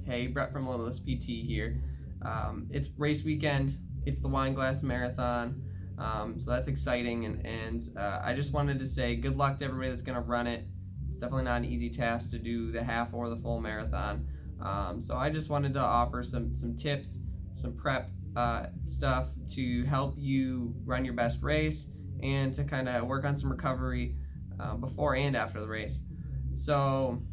Hey, Brett from Limitless PT here. It's race weekend. It's the Wineglass Marathon. So that's exciting, and I just wanted to say good luck to everybody that's going to run it. It's definitely not an easy task to do the half or the full marathon. So I just wanted to offer some tips, some prep stuff to help you run your best race and to kind of work on some recovery before and after the race. So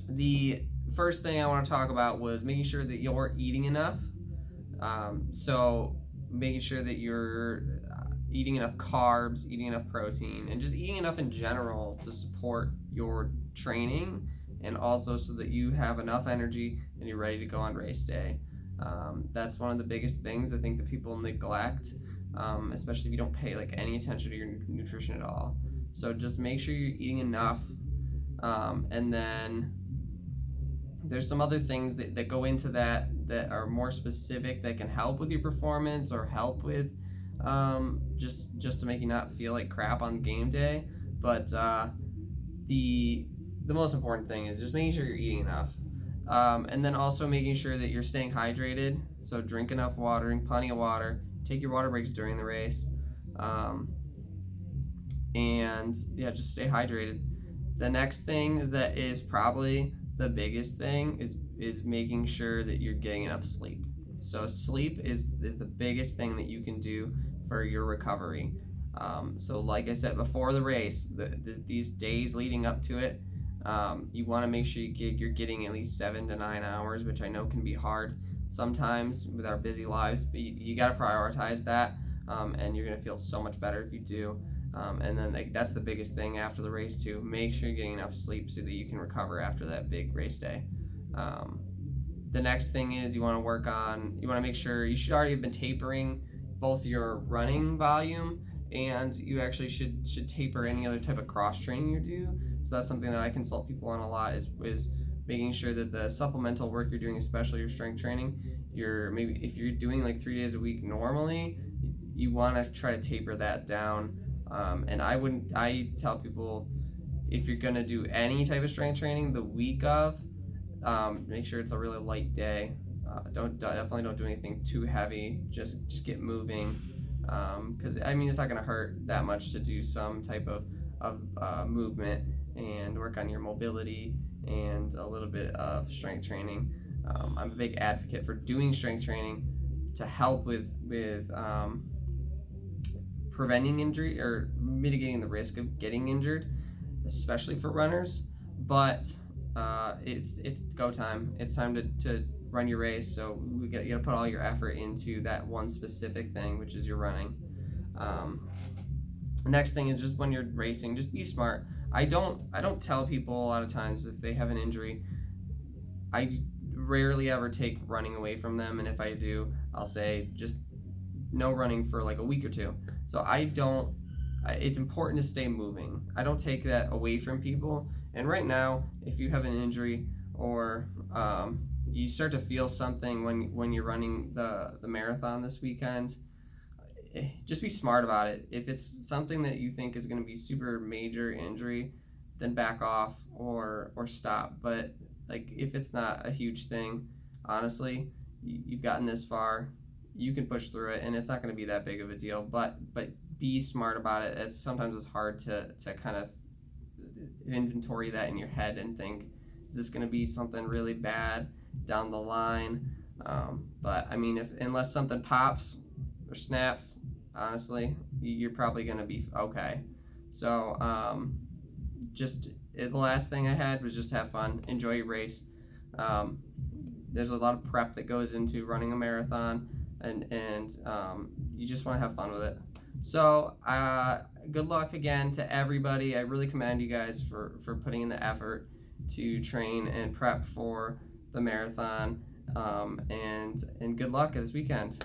the first thing I want to talk about was making sure that you're eating enough. So making sure that you're eating enough carbs, eating enough protein, and just eating enough in general to support your training, and also so that you have enough energy and you're ready to go on race day. That's one of the biggest things I think that people neglect, especially if you don't pay like any attention to your nutrition at all. So just make sure you're eating enough, and then there's some other things that go into that are more specific that can help with your performance or help with just to make you not feel like crap on game day. But the most important thing is just making sure you're eating enough, and then also making sure that you're staying hydrated. So drink enough water, drink plenty of water, take your water breaks during the race, and yeah, just stay hydrated. The next thing that is probably the biggest thing is making sure that you're getting enough sleep. So sleep is the biggest thing that you can do for your recovery. So like I said before the race, these days leading up to it, you want to make sure you're getting at least 7 to 9 hours, which I know can be hard sometimes with our busy lives, but you got to prioritize that, and you're going to feel so much better if you do. And then that's the biggest thing after the race too. Make sure you're getting enough sleep so that you can recover after that big race day. The next thing is you want to make sure you should already have been tapering both your running volume, and you actually should taper any other type of cross training you do. So that's something that I consult people on a lot, is making sure that the supplemental work you're doing, especially your strength training, maybe if you're doing like 3 days a week normally, you want to try to taper that down. And I tell people, if you're gonna do any type of strength training the week of, make sure it's a really light day. Definitely don't do anything too heavy. Just get moving, because it's not gonna hurt that much to do some type of movement and work on your mobility and a little bit of strength training. I'm a big advocate for doing strength training to help with preventing injury or mitigating the risk of getting injured, especially for runners. But it's go time. It's time to run your race. So you got to put all your effort into that one specific thing, which is your running. The next thing is just when you're racing, just be smart. I don't tell people a lot of times if they have an injury. I rarely ever take running away from them, and if I do, I'll say just no running for like a week or two. So it's important to stay moving. I don't take that away from people. And right now, if you have an injury or you start to feel something when you're running the marathon this weekend, just be smart about it. If it's something that you think is going to be super major injury, then back off or stop. But like if it's not a huge thing, honestly, you've gotten this far, you can push through it, and it's not going to be that big of a deal. But be smart about it. Sometimes it's hard to kind of inventory that in your head and think, is this going to be something really bad down the line? But unless something pops or snaps, honestly, you're probably going to be okay. So the last thing I had was just have fun, enjoy your race. There's a lot of prep that goes into running a marathon, and you just want to have fun with it. So good luck again to everybody. I really commend you guys for putting in the effort to train and prep for the marathon, and good luck this weekend.